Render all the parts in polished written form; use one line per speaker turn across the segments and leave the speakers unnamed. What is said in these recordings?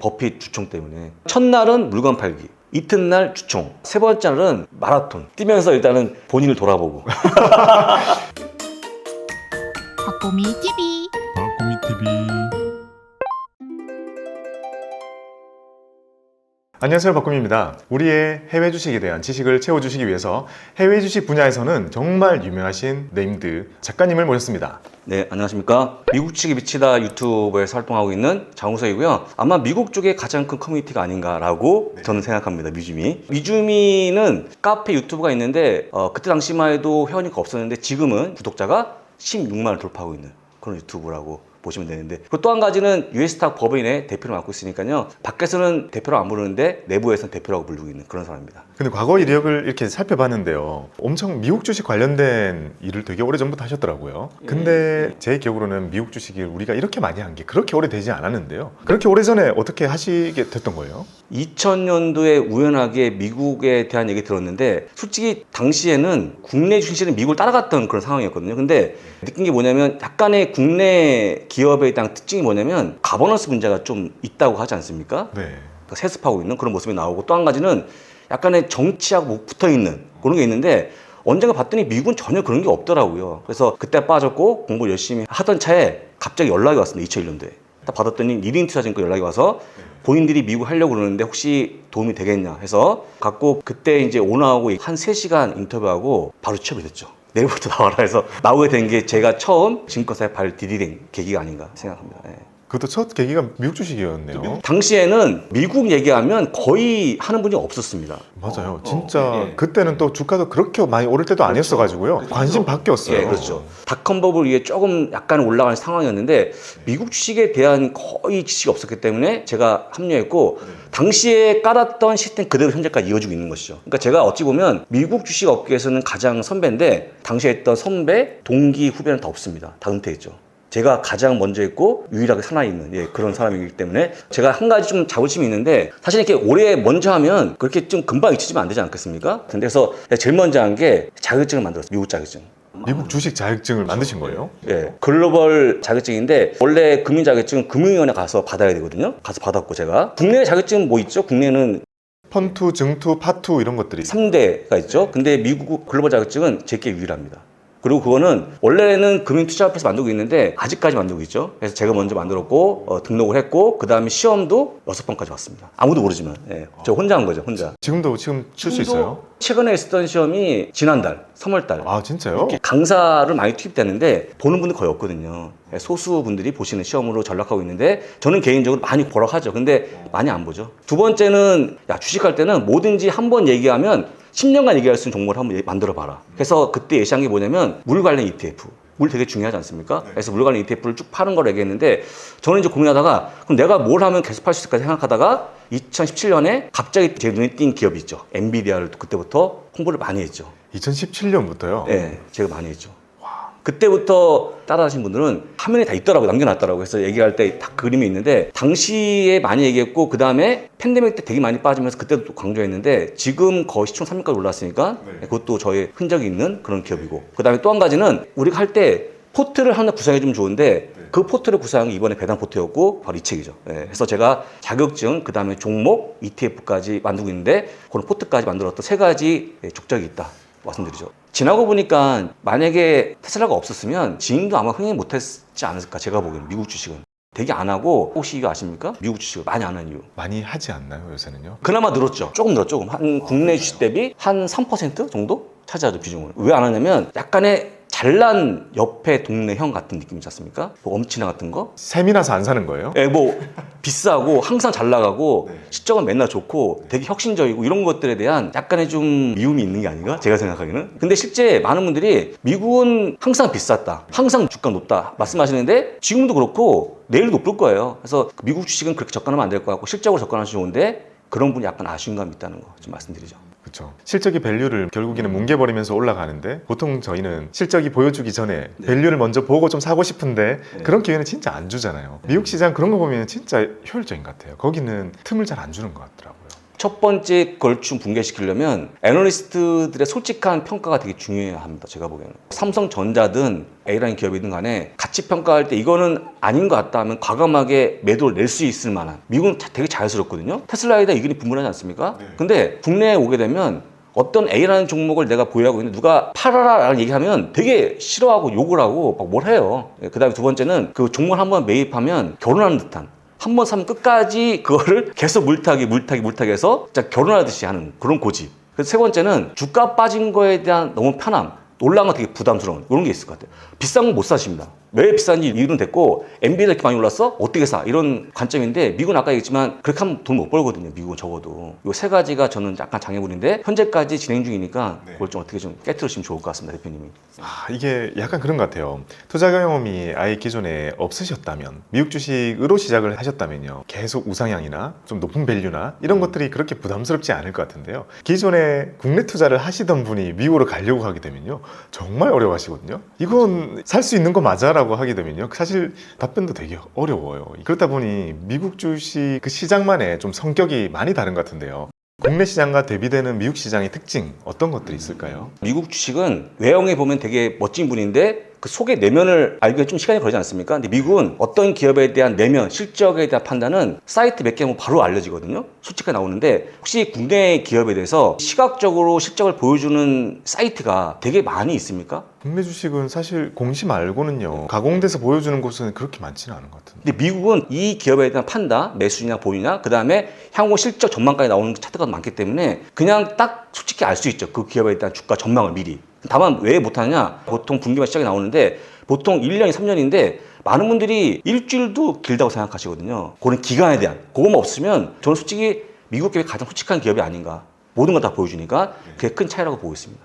버핏 주총 때문에. 첫날은 물건 팔기, 이튿날 주총, 세 번째 날은 마라톤 뛰면서 일단은 본인을 돌아보고.
박보미 TV.
박보미 TV. 안녕하세요, 박보미입니다. 우리의 해외 주식에 대한 지식을 채워주시기 위해서 해외 주식 분야에서는 정말 유명하신 네임드 작가님을 모셨습니다.
네, 안녕하십니까. 미국 주식에 미치다 유튜브에서 활동하고 있는 장우석이고요. 아마 미국 쪽에 가장 큰 커뮤니티가 아닌가라고 저는 생각합니다. 미주미. 미주미는 카페 유튜브가 있는데 그때 당시만 해도 회원이가 없었는데 지금은 구독자가 16만을 돌파하고 있는 그런 유튜브라고 보시면 되는데, 그리고 또 한 가지는 유에스탁 법인의 대표를 맡고 있으니까요. 밖에서는 대표라고 안 부르는데 내부에서는 대표라고 부르고 있는 그런 사람입니다.
근데 과거 이력을 이렇게 살펴봤는데요. 엄청 미국 주식 관련된 일을 되게 오래전부터 하셨더라고요. 근데 제 기억으로는 미국 주식을 우리가 이렇게 많이 한 게 그렇게 오래되지 않았는데요. 그렇게 오래전에 어떻게 하시게 됐던 거예요?
2000년도에 우연하게 미국에 대한 얘기 들었는데, 솔직히 당시에는 국내 주식은 미국을 따라갔던 그런 상황이었거든요. 근데 느낀 게 뭐냐면, 약간의 국내 기업에 대한 특징이 뭐냐면 가버넌스 문제가 좀 있다고 하지 않습니까?
네.
그러니까 세습하고 있는 그런 모습이 나오고, 또 한 가지는 약간의 정치하고 붙어있는 그런 게 있는데, 언젠가 봤더니 미국은 전혀 그런 게 없더라고요. 그래서 그때 빠졌고 공부 열심히 하던 차에 갑자기 연락이 왔습니다. 2001년도에 딱 받았더니 일인투자증권 연락이 와서 본인들이 미국 하려고 그러는데 혹시 도움이 되겠냐 해서 갖고, 그때 이제 오너하고 한 3시간 인터뷰하고 바로 취업이 됐죠. 내일부터 나와라 해서 나오게 된 게 제가 처음 증권사에 발 디디된 계기가 아닌가 생각합니다. 네.
그것도 첫 계기가 미국 주식이었네요.
당시에는 미국 얘기하면 거의 하는 분이 없었습니다.
맞아요. 진짜
예.
그때는 또 주가도 그렇게 많이 오를 때도 아니었어가지고요. 관심 바뀌었어요.
예, 그렇죠. 닷컴버블 위에 조금 약간 올라가는 상황이었는데, 미국 주식에 대한 거의 지식이 없었기 때문에 제가 합류했고, 당시에 깔았던 시스템 그대로 현재까지 이어지고 있는 것이죠. 그러니까 제가 어찌 보면 미국 주식 업계에서는 가장 선배인데, 당시에 했던 선배, 동기, 후배는 다 없습니다. 다 은퇴했죠. 제가 가장 먼저 했고 유일하게 살아있는 그런 사람이기 때문에 제가 한 가지 좀 자부심이 있는데, 사실 이렇게 오래 먼저 하면 그렇게 좀 금방 잊혀지면 안 되지 않겠습니까? 그래서 제일 먼저 한 게 자격증을 만들었어요. 미국 자격증.
미국 주식 자격증을 만드신 거예요?
예, 글로벌 자격증인데, 원래 금융 자격증은 금융위원회 가서 받아야 되거든요. 가서 받았고, 제가 국내 자격증은 뭐 있죠? 국내는
펀투, 증투, 파투 이런 것들이
3대가 있죠. 근데 미국 글로벌 자격증은 제게 유일합니다. 그리고 그거는 원래는 금융투자협회에서 만들고 있는데 아직까지 만들고 있죠. 그래서 제가 먼저 만들었고 등록을 했고, 그 다음에 시험도 6번까지 봤습니다. 아무도 모르지만 저 혼자 한 거죠. 혼자.
지금 칠 수 있어요?
최근에 있었던 시험이 지난달 3월달.
아, 진짜요?
강사를 많이 투입됐는데 보는 분들 거의 없거든요. 소수 분들이 보시는 시험으로 전락하고 있는데, 저는 개인적으로 많이 보라고 하죠. 근데 많이 안 보죠. 두 번째는, 주식할 때는 뭐든지 한 번 얘기하면 10년간 얘기할 수 있는 종목을 한번 만들어 봐라. 그래서 그때 예시한 게 뭐냐면 물 관련 ETF. 물 되게 중요하지 않습니까? 그래서 물 관련 ETF를 쭉 파는 걸 얘기했는데, 저는 이제 고민하다가 그럼 내가 뭘 하면 계속 팔 수 있을까 생각하다가 2017년에 갑자기 제 눈에 띈 기업이 있죠. 엔비디아를 그때부터 홍보를 많이 했죠.
2017년부터요?
네, 제가 많이 했죠. 그때부터 따라하신 분들은 화면에 다 있더라고요. 남겨놨더라고요. 그래서 얘기할 때 다 그림이 있는데, 당시에 많이 얘기했고, 그 다음에 팬데믹 때 되게 많이 빠지면서 그때도 또 강조했는데, 지금 거의 시총 3위까지 올랐으니까 그것도 저의 흔적이 있는 그런 기업이고, 그 다음에 또 한 가지는 우리가 할 때 포트를 하나 구성해주면 좋은데, 그 포트를 구성한 게 이번에 배당 포트였고 바로 이 책이죠. 그래서 제가 자격증, 그 다음에 종목, ETF까지 만들고 있는데, 그런 포트까지 만들었던 3가지 족적이 있다 말씀드리죠. 지나고 보니까 만약에 테슬라가 없었으면 지금도 아마 흥행 못했지 않을까. 제가 보기에는 미국 주식은 되게 안 하고, 혹시 이거 아십니까? 미국 주식을 많이 안 하는 이유.
많이 하지 않나요, 요새는요?
그나마 늘었죠. 조금 늘었죠. 한 국내 주식 대비 한 3% 정도 차지하죠, 비중을. 왜 안 하냐면 약간의 잘난 옆에 동네 형 같은 느낌 있지 않습니까? 뭐 엄친아 같은 거?
셈이 나서 안 사는 거예요?
뭐 비싸고 항상 잘 나가고 시점은 맨날 좋고 되게 혁신적이고, 이런 것들에 대한 약간의 좀 미움이 있는 게 아닌가? 제가 생각하기에는. 근데 실제 많은 분들이 미국은 항상 비쌌다, 항상 주가 높다 말씀하시는데, 지금도 그렇고 내일도 높을 거예요. 그래서 미국 주식은 그렇게 접근하면 안 될 것 같고, 실적으로 접근하시면 좋은데 그런 분이 약간 아쉬운 감이 있다는 거 좀 말씀드리죠.
그렇죠. 실적이 밸류를 결국에는 뭉개버리면서 올라가는데, 보통 저희는 실적이 보여주기 전에 밸류를 먼저 보고 좀 사고 싶은데 그런 기회는 진짜 안 주잖아요. 미국 시장 그런 거 보면 진짜 효율적인 것 같아요. 거기는 틈을 잘 안 주는 것 같더라고요.
첫 번째 걸춤 붕괴시키려면 애널리스트들의 솔직한 평가가 되게 중요해야 합니다. 제가 보기에는. 삼성전자든 A라는 기업이든 간에 가치 평가할 때 이거는 아닌 것 같다 하면 과감하게 매도를 낼 수 있을 만한. 미국은 되게 자연스럽거든요. 테슬라에 대한 의견이 분분하지 않습니까? 근데 국내에 오게 되면 어떤 A라는 종목을 내가 보유하고 있는데 누가 팔아라 라는 얘기하면 되게 싫어하고 욕을 하고 막 뭘 해요. 그 다음에 두 번째는 그 종목을 한번 매입하면 결혼하는 듯한, 한 번 사면 끝까지 그거를 계속 물타기 해서 진짜 결혼하듯이 하는 그런 고집. 그래서 세 번째는 주가 빠진 거에 대한 너무 편함, 올라간 거 되게 부담스러운 이런 게 있을 것 같아요. 비싼 건 못 사십니다. 왜 비싼지 이유는 됐고, 엔비디아 이렇게 많이 올랐어? 어떻게 사? 이런 관점인데, 미국은 아까 얘기했지만 그렇게 하면 돈 못 벌거든요. 미국은 적어도. 이 세 가지가 저는 약간 장애물인데 현재까지 진행 중이니까 그걸 좀 어떻게 좀 깨트리시면 좋을 것 같습니다, 대표님이.
이게 약간 그런 것 같아요. 투자 경험이 아예 기존에 없으셨다면, 미국 주식으로 시작을 하셨다면요, 계속 우상향이나 좀 높은 밸류나 이런 것들이 그렇게 부담스럽지 않을 것 같은데요. 기존에 국내 투자를 하시던 분이 미국으로 가려고 하게 되면요, 정말 어려워하시거든요. 이건 살 수 있는 거 맞아? 라고 하게 되면요, 사실 답변도 되게 어려워요. 그렇다 보니 미국 주식 그 시장만의 좀 성격이 많이 다른 것 같은데요. 국내 시장과 대비되는 미국 시장의 특징 어떤 것들이 있을까요?
미국 주식은 외형에 보면 되게 멋진 분인데 그 속의 내면을 알기가 좀 시간이 걸리지 않습니까? 근데 미국은 어떤 기업에 대한 내면, 실적에 대한 판단은 사이트 몇 개 하면 바로 알려지거든요. 솔직하게 나오는데, 혹시 국내 기업에 대해서 시각적으로 실적을 보여주는 사이트가 되게 많이 있습니까?
국내 주식은 사실 공시 말고는요, 가공돼서 보여주는 곳은 그렇게 많지는 않은 것 같은데.
근데 미국은 이 기업에 대한 판단, 매수냐 보유냐, 그 다음에 향후 실적 전망까지 나오는 차트가 많기 때문에 그냥 딱 솔직히 알 수 있죠. 그 기업에 대한 주가 전망을 미리. 다만 왜 못하느냐, 보통 분기만 시작이 나오는데 보통 1년이 3년인데 많은 분들이 일주일도 길다고 생각하시거든요. 그런 기간에 대한, 그거만 없으면 저는 솔직히 미국 기업이 가장 솔직한 기업이 아닌가, 모든 걸 다 보여주니까 그게 큰 차이라고 보고 있습니다.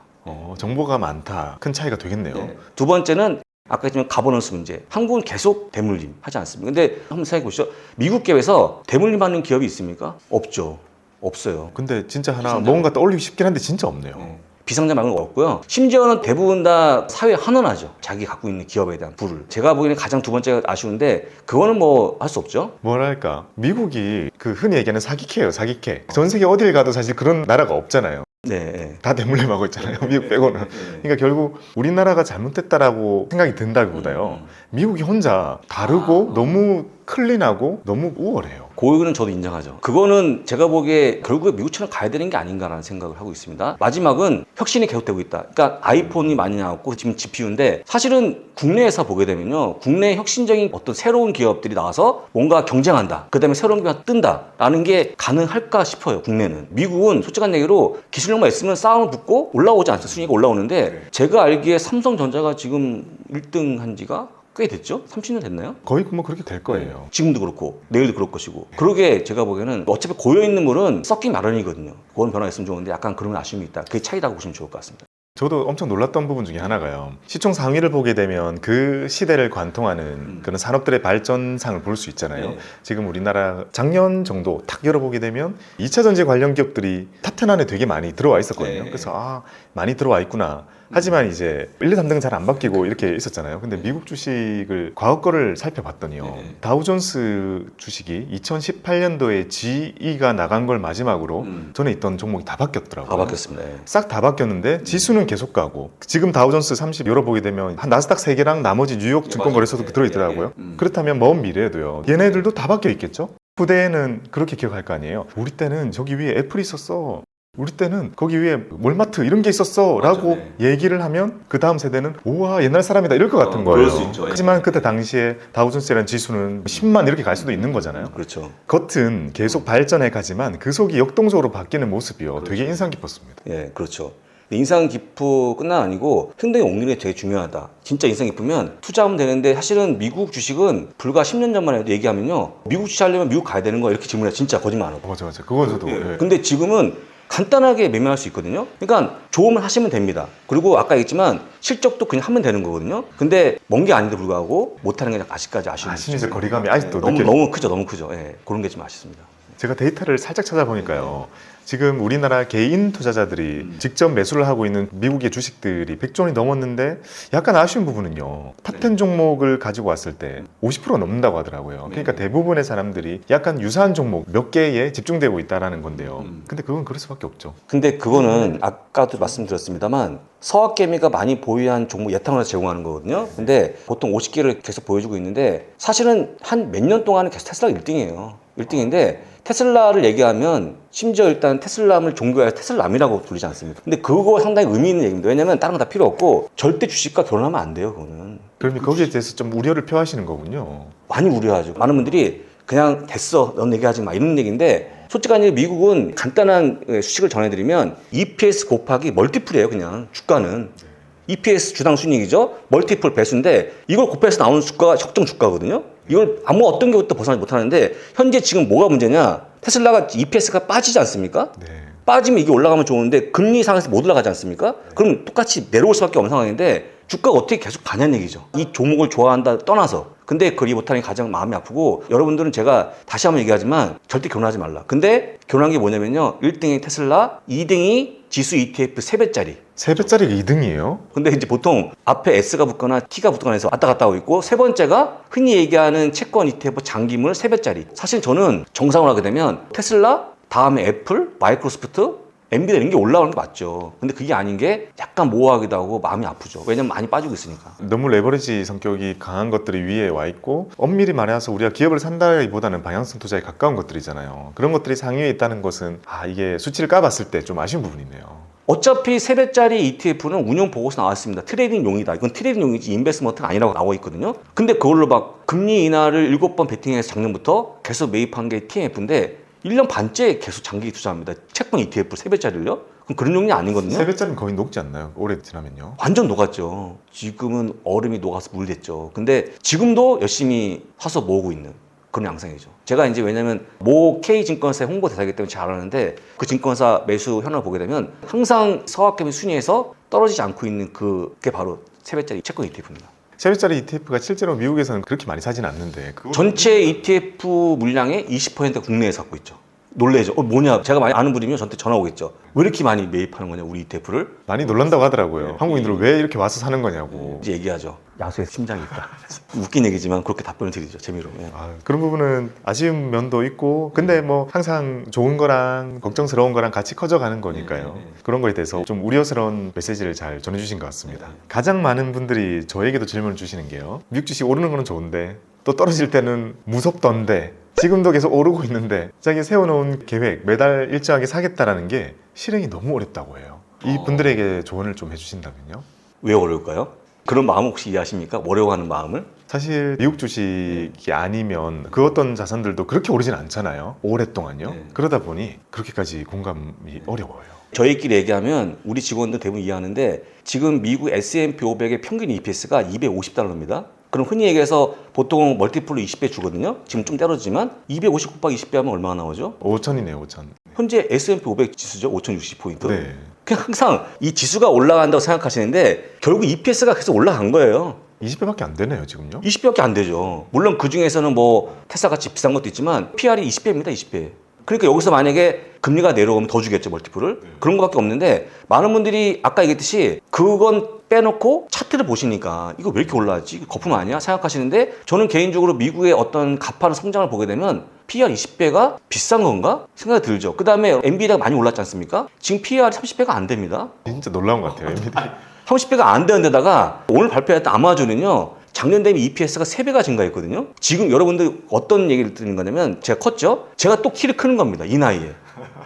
정보가 많다, 큰 차이가 되겠네요.
네. 두 번째는 아까 했지만 가버넌스 문제. 한국은 계속 대물림 하지 않습니까? 근데 한번 생각해 보시죠. 미국 기업에서 대물림 하는 기업이 있습니까? 없죠. 없어요.
근데 진짜 하나
비상장.
뭔가 떠올리기 쉽긴 한데 진짜 없네요.
네. 비상장 말고는 없고요. 심지어는 대부분 다 사회에 환원하죠. 자기 갖고 있는 기업에 대한 부를. 제가 보기에는 가장 두 번째가 아쉬운데, 그거는 뭐 할 수 없죠.
뭐랄까, 미국이 그 흔히 얘기하는 사기캐예요, 사기캐. 전 세계 어딜 가도 사실 그런 나라가 없잖아요.
네.
다 대물림하고 있잖아요, 미국 빼고는. 그러니까 결국 우리나라가 잘못됐다라고 생각이 든다기보다요, 미국이 혼자 다르고 너무 클린하고 너무 우월해요.
고유는 저도 인정하죠. 그거는 제가 보기에 결국에 미국처럼 가야 되는 게 아닌가라는 생각을 하고 있습니다. 마지막은 혁신이 계속되고 있다. 그러니까 아이폰이 많이 나왔고 지금 GPU인데, 사실은 국내 회사 보게 되면요, 국내 혁신적인 어떤 새로운 기업들이 나와서 뭔가 경쟁한다, 그 다음에 새로운 기업이 뜬다라는 게 가능할까 싶어요. 국내는. 미국은 솔직한 얘기로 기술력만 있으면 싸움을 붙고 올라오지 않죠. 순위가 올라오는데, 제가 알기에 삼성전자가 지금 1등 한 지가 꽤 됐죠? 30년 됐나요?
거의 뭐 그렇게 될 거예요.
지금도 그렇고 내일도 그럴 것이고. 그러게 제가 보기에는 어차피 고여있는 물은 썩기 마련이거든요. 그건 변화했으면 좋은데 약간 그런 아쉬움이 있다. 그게 차이라고 보시면 좋을 것 같습니다.
저도 엄청 놀랐던 부분 중에 하나가요, 시총 상위를 보게 되면 그 시대를 관통하는 그런 산업들의 발전상을 볼 수 있잖아요.
네.
지금 우리나라 작년 정도 딱 열어보게 되면 2차 전지 관련 기업들이 탑10 안에 되게 많이 들어와 있었거든요.
네.
그래서 많이 들어와 있구나. 하지만 이제 1, 2, 3등 잘 안 바뀌고 이렇게 있었잖아요. 근데 미국 주식을 과거 거를 살펴봤더니요,
네.
다우존스 주식이 2018년도에 GE가 나간 걸 마지막으로 전에 있던 종목이 다 바뀌었더라고요.
다 바뀌었습니다. 예.
싹 다 바뀌었는데 지수는 계속 가고, 지금 다우존스 30 열어보게 되면 한 나스닥 3개랑 나머지 뉴욕 증권거래소도 들어있더라고요. 그렇다면 먼 미래에도요, 얘네들도 다 바뀌어 있겠죠? 후대에는 그렇게 기억할 거 아니에요. 우리 때는 저기 위에 애플이 있었어, 우리 때는 거기 위에 월마트 이런 게 있었어 라고 얘기를 하면 그 다음 세대는 우와 옛날 사람이다 이럴 것 같은 거예요.
그럴 수 있죠.
하지만 그때 당시에 다우존스라는 지수는 10만 이렇게 갈 수도 있는 거잖아요.
그렇죠.
겉은 계속 발전해 가지만 그 속이 역동적으로 바뀌는 모습이요, 되게 인상 깊었습니다.
예, 그렇죠. 인상 깊고 끝난 아니고 행동의 옥률이 되게 중요하다. 진짜 인상 깊으면 투자하면 되는데, 사실은 미국 주식은 불과 10년 전만 해도 얘기하면요, 미국 주식하려면 미국 가야 되는 거 이렇게 질문해. 진짜 거짓말 안 하고.
맞아. 그건 저도. 예.
근데 지금은 간단하게 매매할 수 있거든요. 그러니까 좋으면 하시면 됩니다. 그리고 아까 얘기했지만 실적도 그냥 하면 되는 거거든요. 근데 먼 게 아닌데 불구하고 못하는 게 아직까지 아쉬운
심리적 거리감이 아직도
너무
느껴져요.
너무 크죠, 너무 크죠. 예, 그런 게 좀 아쉽습니다.
제가 데이터를 살짝 찾아보니까요. 지금 우리나라 개인 투자자들이 직접 매수를 하고 있는 미국의 주식들이 100조 원이 넘었는데 약간 아쉬운 부분은요. 탑10 종목을 가지고 왔을 때 50% 넘는다고 하더라고요. 그러니까 대부분의 사람들이 약간 유사한 종목 몇 개에 집중되고 있다는 건데요. 근데 그건 그럴 수밖에 없죠.
근데 그거는 아까도 말씀드렸습니다만 서학개미가 많이 보유한 종목 예탁원에서 제공하는 거거든요. 근데 보통 50개를 계속 보여주고 있는데 사실은 한 몇 년 동안은 계속 테슬라가 1등이에요. 1등인데 테슬라를 얘기하면 심지어 일단 테슬라를 종교해서 테슬람이라고 부르지 않습니까? 근데 그거 상당히 의미 있는 얘기입니다. 왜냐면 다른 거 다 필요 없고 절대 주식과 결혼하면 안 돼요, 그거는.
그러면 거기에 대해서 좀 우려를 표하시는 거군요.
많이 우려하죠. 많은 분들이 그냥 됐어, 넌 얘기하지 마 이런 얘기인데 솔직히 미국은 간단한 수식을 전해드리면 EPS 곱하기 멀티플이에요. 그냥 주가는 EPS 주당 순이익이죠. 멀티플 배수인데 이걸 곱해서 나오는 주가가 적정 주가거든요. 이걸 아무 어떤 것도 벗어나지 못하는데 현재 지금 뭐가 문제냐? 테슬라가 EPS가 빠지지 않습니까?
네.
빠지면 이게 올라가면 좋은데 금리 상에서 못 올라가지 않습니까? 그럼 똑같이 내려올 수밖에 없는 상황인데 주가가 어떻게 계속 가냐는 얘기죠. 이 종목을 좋아한다 떠나서. 근데 그리 못하는 게 가장 마음이 아프고 여러분들은 제가 다시 한번 얘기하지만 절대 결혼하지 말라. 근데 결혼한 게 뭐냐면요. 1등이 테슬라, 2등이 지수 ETF 3배짜리.
3배짜리가 2등이에요?
근데 이제 보통 앞에 S가 붙거나 T가 붙거나 해서 왔다 갔다 하고 있고 세 번째가 흔히 얘기하는 채권 ETF 장기물 3배짜리. 사실 저는 정상을 하게 되면 테슬라, 다음에 애플, 마이크로소프트, 엔비디아 이런 게 올라오는 게 맞죠. 근데 그게 아닌 게 약간 모호하기도 하고 마음이 아프죠. 왜냐면 많이 빠지고 있으니까.
너무 레버리지 성격이 강한 것들이 위에 와 있고 엄밀히 말해서 우리가 기업을 산다기보다는 방향성 투자에 가까운 것들이잖아요. 그런 것들이 상위에 있다는 것은 이게 수치를 까봤을 때 좀 아쉬운 부분이네요.
어차피 3배짜리 ETF는 운용 보고서 나왔습니다. 트레이딩용이다. 이건 트레이딩용이지 인베스트먼트는 아니라고 나와 있거든요. 근데 그걸로 막 금리 인하를 7번 베팅해서 작년부터 계속 매입한 게 TMF인데 1년 반째 계속 장기 투자합니다. 채권 ETF 3배짜리를요? 그럼 그런 용이 아니거든요.
3배짜리는 거의 녹지 않나요? 오래 지나면요.
완전 녹았죠. 지금은 얼음이 녹아서 물 됐죠. 근데 지금도 열심히 사서 모으고 있는 그런 양상이죠. 제가 이제 왜냐면 모 K증권사의 홍보대사이기 때문에 잘 아는데 그 증권사 매수 현황을 보게 되면 항상 서학개미 순위에서 떨어지지 않고 있는 그게 바로 3배짜리 채권 ETF입니다.
3배짜리 ETF가 실제로 미국에서는 그렇게 많이 사진 않는데
전체 ETF 물량의 20%가 국내에서 갖고 있죠. 놀래죠. 뭐냐? 제가 많이 아는 분이면 저한테 전화 오겠죠. 왜 이렇게 많이 매입하는 거냐, 우리 ETF를?
많이 놀란다고 하더라고요. 한국인들은 왜 이렇게 와서 사는 거냐고.
이제 얘기하죠. 야수의 심장이 있다. 웃긴 얘기지만 그렇게 답변을 드리죠. 재미로. 예.
그런 부분은 아쉬운 면도 있고 근데 뭐 항상 좋은 거랑 걱정스러운 거랑 같이 커져가는 거니까요. 그런 거에 대해서 좀 우려스러운 메시지를 잘 전해주신 것 같습니다. 가장 많은 분들이 저에게도 질문을 주시는 게요. 미국 주식 오르는 거는 좋은데 또 떨어질 때는 무섭던데 지금도 계속 오르고 있는데 자기 세워놓은 계획 매달 일정하게 사겠다라는 게 실행이 너무 어렵다고 해요. 이 분들에게 조언을 좀 해주신다면요?
왜 어려울까요? 그런 마음 혹시 이해하십니까? 어려워하는 마음을?
사실 미국 주식이 아니면 그 어떤 자산들도 그렇게 오르진 않잖아요. 오랫동안요.
네.
그러다 보니 그렇게까지 공감이 어려워요.
저희끼리 얘기하면 우리 직원들 대부분 이해하는데 지금 미국 S&P 500의 평균 EPS가 250달러입니다. 그럼 흔히 얘기해서 보통 멀티플로 20배 주거든요. 지금 좀 떨어지지만 250 곱하기 20배 하면 얼마나 나오죠?
5천이네요, 5천.
현재 S&P 500 지수죠. 5060포인트.
네.
그냥 항상 이 지수가 올라간다고 생각하시는데 결국 EPS가 계속 올라간 거예요.
20배밖에 안 되네요, 지금요.
20배밖에 안 되죠. 물론 그 중에서는 뭐 테슬라같이 비싼 것도 있지만 PR이 20배입니다. 20배. 그러니까 여기서 만약에 금리가 내려오면 더 주겠죠, 멀티플을. 그런 것밖에 없는데 많은 분들이 아까 얘기했듯이 그건 빼놓고 차트를 보시니까 이거 왜 이렇게 올라왔지? 이거 거품 아니야? 생각하시는데 저는 개인적으로 미국의 어떤 가파른 성장을 보게 되면 PR 20배가 비싼 건가? 생각이 들죠. 그 다음에 엔비디아가 많이 올랐지 않습니까? 지금 PR 30배가 안 됩니다.
진짜 놀라운 것 같아요, 엔비디아.
30배가 안 되는 데다가 오늘 발표했던 아마존은요. 작년 대비 EPS가 3배가 증가했거든요. 지금 여러분들 어떤 얘기를 듣는 거냐면 제가 컸죠? 제가 또 키를 크는 겁니다. 이 나이에.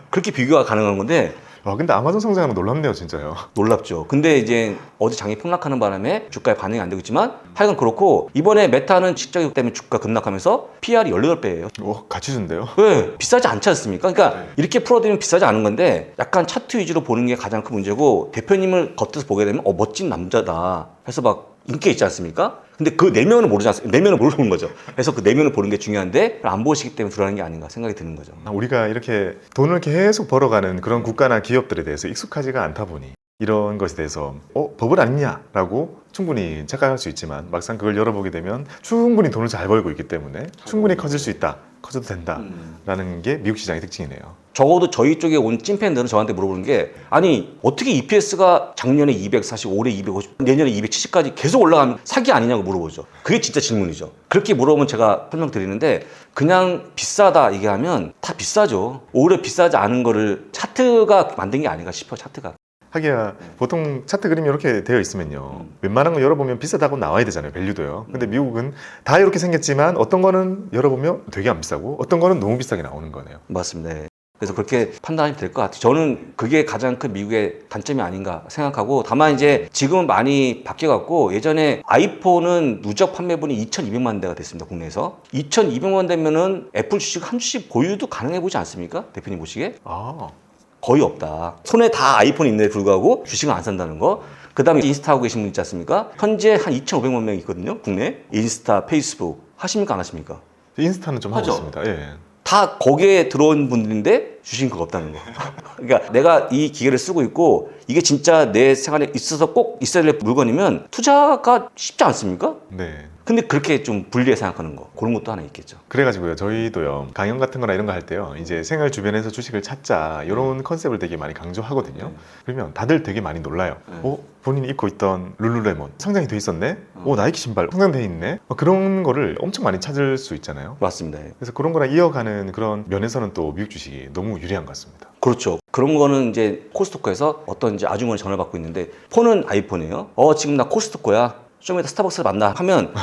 그렇게 비교가 가능한 건데
근데 아마존 성장은 놀랍네요, 진짜요.
놀랍죠. 근데 이제 어제 장이 폭락하는 바람에 주가에 반응이 안 되고 있지만 하여간 그렇고 이번에 메타는 직접적 때문에 주가 급락하면서 PR이 18배예요.
같이 준대요.
왜? 비싸지 않지 않습니까? 그러니까 이렇게 풀어드리면 비싸지 않은 건데 약간 차트 위주로 보는 게 가장 큰 문제고 대표님을 겉에서 보게 되면 멋진 남자다 해서 막 인기가 있지 않습니까? 근데 그 내면을 모르지 않습니까? 내면을 모르는 거죠. 그래서 그 내면을 보는 게 중요한데 안 보시기 때문에 불안한 게 아닌가 생각이 드는 거죠.
우리가 이렇게 돈을 계속 벌어가는 그런 국가나 기업들에 대해서 익숙하지가 않다 보니 이런 것에 대해서 버블 아니냐라고 충분히 착각할 수 있지만 막상 그걸 열어보게 되면 충분히 돈을 잘 벌고 있기 때문에 충분히 커질 수 있다, 커져도 된다라는 게 미국 시장의 특징이네요.
적어도 저희 쪽에 온 찐팬들은 저한테 물어보는 게 아니 어떻게 EPS가 작년에 240, 올해 250, 내년에 270까지 계속 올라가면 사기 아니냐고 물어보죠. 그게 진짜 질문이죠. 그렇게 물어보면 제가 설명드리는데 그냥 비싸다 얘기하면 다 비싸죠. 오히려 비싸지 않은 거를 차트가 만든 게 아닌가 싶어요. 차트가.
하기야 보통 차트 그림이 이렇게 되어 있으면요 웬만한 거 열어보면 비싸다고 나와야 되잖아요, 밸류도요. 근데 미국은 다 이렇게 생겼지만 어떤 거는 열어보면 되게 안 비싸고 어떤 거는 너무 비싸게 나오는 거네요.
맞습니다. 네. 그래서 그렇게 판단이 될 것 같아요. 저는 그게 가장 큰 미국의 단점이 아닌가 생각하고, 다만 이제 지금은 많이 바뀌어갖고 예전에 아이폰은 누적 판매분이 2,200만 대가 됐습니다. 국내에서. 2,200만 대면은 애플 주식 한 주씩 보유도 가능해 보지 않습니까? 대표님 보시기에?
아,
거의 없다. 손에 다 아이폰이 있는데 불구하고 주식은 안 산다는 거. 그 다음에 인스타 하고 계신 분 있지 않습니까? 현재 한 2,500만 명이 있거든요. 국내. 인스타, 페이스북. 하십니까? 안 하십니까?
인스타는 좀 하고
하죠?
있습니다. 예.
다 거기에 들어온 분들인데 주식은 그거 없다는 거. 그러니까 내가 이 기계를 쓰고 있고 이게 진짜 내 생활에 있어서 꼭 있어야 될 물건이면 투자가 쉽지 않습니까?
네.
근데 그렇게 좀 분리해 생각하는 거, 그런 것도 하나 있겠죠.
그래가지고요 저희도요 강연 같은 거나 이런 거 할 때요 이제 생활 주변에서 주식을 찾자 이런 컨셉을 되게 많이 강조하거든요. 그러면 다들 되게 많이 놀라요. 본인이 입고 있던 룰루레몬 성장이 돼 있었네. 나이키 신발 성장돼 있네. 그런 거를 엄청 많이 찾을 수 있잖아요.
맞습니다.
그래서 그런 거랑 이어가는 그런 면에서는 또 미국 주식이 너무 유리한 것 같습니다.
그렇죠. 그런 거는 이제 코스트코에서 어떤 이제 아주머니 전화를 받고 있는데 폰은 아이폰이에요. 지금 나 코스트코야. 좀 이따 스타벅스를 만나 하면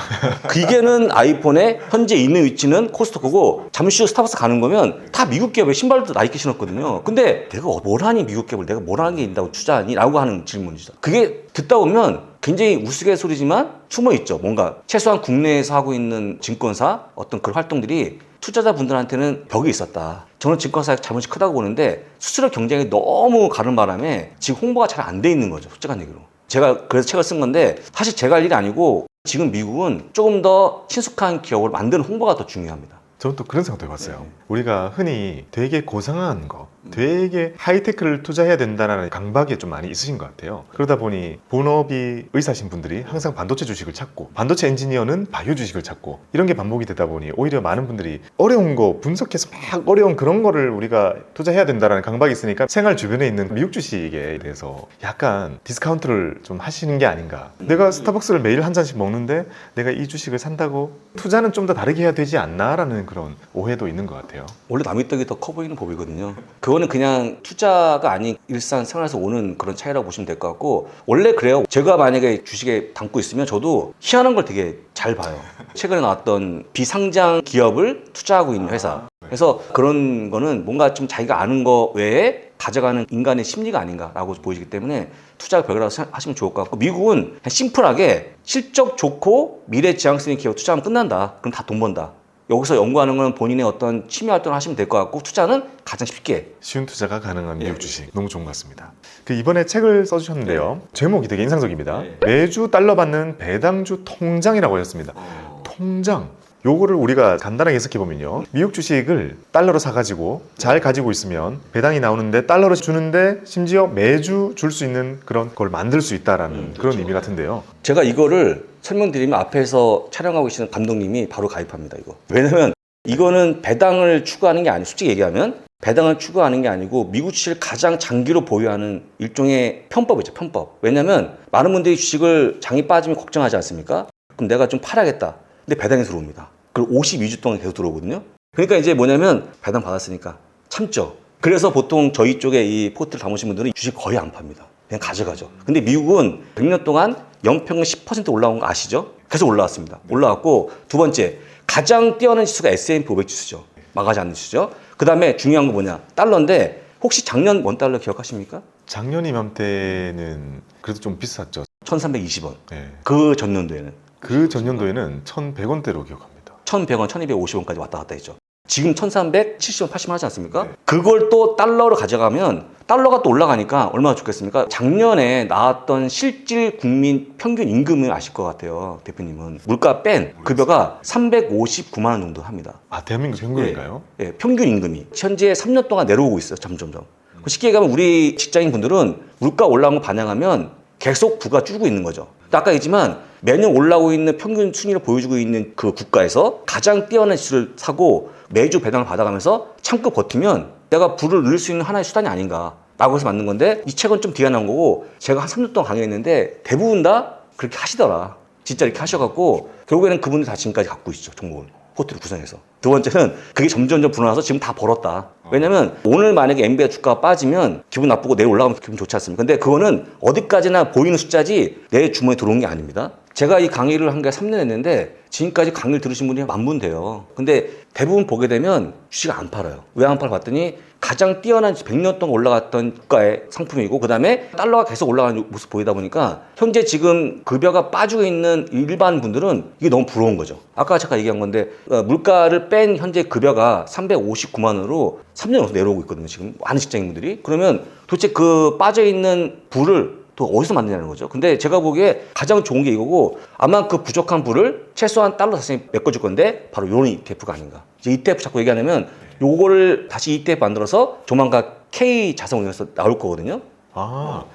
기계는 아이폰에 현재 있는 위치는 코스트코고 잠시 후 스타벅스 가는 거면 다 미국 기업의 신발도 나이키 신었거든요. 근데 내가 뭘 하니 미국 기업을 내가 뭘 하는 게 있다고 투자하니? 라고 하는 질문이죠. 그게 듣다 보면 굉장히 우스갯소리지만 숨어있죠. 뭔가 최소한 국내에서 하고 있는 증권사 어떤 그런 활동들이 투자자분들한테는 벽이 있었다. 저는 증권사의 잘못이 크다고 보는데 수수료 경쟁이 너무 가는 바람에 지금 홍보가 잘 안 돼 있는 거죠. 솔직한 얘기로. 제가 그래서 책을 쓴 건데 사실 제가 할 일이 아니고 지금 미국은 조금 더 친숙한 기업을 만드는 홍보가 더 중요합니다.
저는 또 그런 생각도 해봤어요. 우리가 흔히 되게 고상한 거, 되게 하이테크를 투자해야 된다는 강박이 좀 많이 있으신 것 같아요. 그러다 보니 본업이 의사신 분들이 항상 반도체 주식을 찾고 반도체 엔지니어는 바이오 주식을 찾고 이런 게 반복이 되다 보니 오히려 많은 분들이 어려운 거 분석해서 막 어려운 그런 거를 우리가 투자해야 된다는 강박이 있으니까 생활 주변에 있는 미국 주식에 대해서 약간 디스카운트를 좀 하시는 게 아닌가. 내가 스타벅스를 매일 한 잔씩 먹는데 내가 이 주식을 산다고 투자는 좀 더 다르게 해야 되지 않나라는 그런 오해도 있는 것 같아요.
원래 남의 떡이 더 커 보이는 법이거든요. 그거는 그냥 투자가 아닌 일상생활에서 오는 그런 차이라고 보시면 될 것 같고, 원래 그래요. 제가 만약에 주식에 담고 있으면 저도 희한한 걸 되게 잘 봐요. 최근에 나왔던 비상장 기업을 투자하고 있는 회사. 그래서 그런 거는 뭔가 좀 자기가 아는 거 외에 가져가는 인간의 심리가 아닌가라고 보이기 때문에 투자가 별거라고 하시면 좋을 것 같고, 미국은 그냥 심플하게 실적 좋고 미래 지향성 있는 기업 투자하면 끝난다. 그럼 다 돈 번다. 여기서 연구하는 건 본인의 어떤 취미 활동을 하시면 될 것 같고, 투자는 가장 쉽게
쉬운 투자가 가능한 미국 주식 너무 좋은 것 같습니다. 이번에 책을 써주셨는데요. 제목이 되게 인상적입니다. 매주 달러 받는 배당주 통장이라고 하셨습니다. 통장. 요거를 우리가 간단하게 해석해보면요, 미국 주식을 달러로 사가지고 잘 가지고 있으면 배당이 나오는데 달러로 주는데 심지어 매주 줄 수 있는 그런 걸 만들 수 있다라는 그런 의미 같은데요.
제가 이거를 설명드리면 앞에서 촬영하고 계시는 감독님이 바로 가입합니다. 이거 왜냐면 이거는 배당을 추구하는 게 아니고, 솔직히 얘기하면 배당을 추구하는 게 아니고 미국 주식을 가장 장기로 보유하는 일종의 편법이죠. 편법. 왜냐면 많은 분들이 주식을 장이 빠지면 걱정하지 않습니까? 그럼 내가 좀 팔아야겠다. 근데 배당이 들어옵니다. 그리고 52주 동안 계속 들어오거든요. 그러니까 이제 뭐냐면 배당 받았으니까 참죠. 그래서 보통 저희 쪽에 이 포트를 담으신 분들은 주식 거의 안 팝니다. 그냥 가져가죠. 근데 미국은 100년 동안 연평균 10% 올라온 거 아시죠? 계속 올라왔습니다. 올라왔고, 두 번째, 가장 뛰어난 지수가 S&P 500 지수죠. 망하지 않는 지수죠. 그 다음에 중요한 거 뭐냐? 달러인데 혹시 작년 원 달러 기억하십니까?
작년 이맘때는 그래도 좀 비쌌죠.
1320원.
네.
그 전년도에는.
그 전년도에는 1,100원대로 기억합니다.
1,100원, 1,250원까지 왔다 갔다 했죠. 지금 1,370원, 80원 하지 않습니까? 그걸 또 달러로 가져가면 달러가 또 올라가니까 얼마나 좋겠습니까? 작년에 나왔던 실질 국민 평균 임금을 아실 것 같아요. 대표님은. 물가 뺀 급여가 359만 원 정도 합니다.
대한민국 평균인가요?
예, 평균 임금이. 현재 3년 동안 내려오고 있어요. 점점점. 쉽게 얘기하면 우리 직장인 분들은 물가 올라온 거 반영하면 계속 부가 줄고 있는 거죠. 아까 얘기했지만 매년 올라오고 있는 평균 순위를 보여주고 있는 그 국가에서 가장 뛰어난 지수를 사고 매주 배당을 받아가면서 참고 버티면 내가 부를 늘릴 수 있는 하나의 수단이 아닌가 라고 해서 만든 건데, 이 책은 좀 뒤에 나온 거고 제가 한 3년 동안 강의했는데 대부분 다 그렇게 하시더라. 진짜 이렇게 하셔갖고 결국에는 그분들 다 지금까지 갖고 있죠, 종목을. 포트를 구성해서. 두 번째는 그게 점점 불어나서 지금 다 벌었다. 왜냐면 오늘 만약에 엔비디아 주가가 빠지면 기분 나쁘고 내일 올라가면 기분 좋지 않습니까? 근데 그거는 어디까지나 보이는 숫자지 내 주머니에 들어온 게 아닙니다. 제가 이 강의를 한 게 3년 했는데 지금까지 강의를 들으신 분이 10,000분 돼요. 근데 대부분 보게 되면 주식을 안 팔아요. 왜 안 팔아 봤더니 가장 뛰어난 100년 동안 올라갔던 국가의 상품이고, 그 다음에 달러가 계속 올라가는 모습 보이다 보니까 현재 지금 급여가 빠지고 있는 일반 분들은 이게 너무 부러운 거죠. 아까 제가 얘기한 건데 물가를 뺀 현재 급여가 359만 원으로 3년 연속 내려오고 있거든요. 지금 많은 직장인분들이. 그러면 도대체 그 빠져있는 부를 또 어디서 만드냐는 거죠. 근데 제가 보기에 가장 좋은 게 이거고, 아마 그 부족한 부를 최소한 달러 자산이 메꿔줄 건데 바로 이런 ETF가 아닌가. 이제 ETF 자꾸 얘기하냐면 요거를 다시 ETF 만들어서 조만간 K 자산운용에서 나올 거거든요.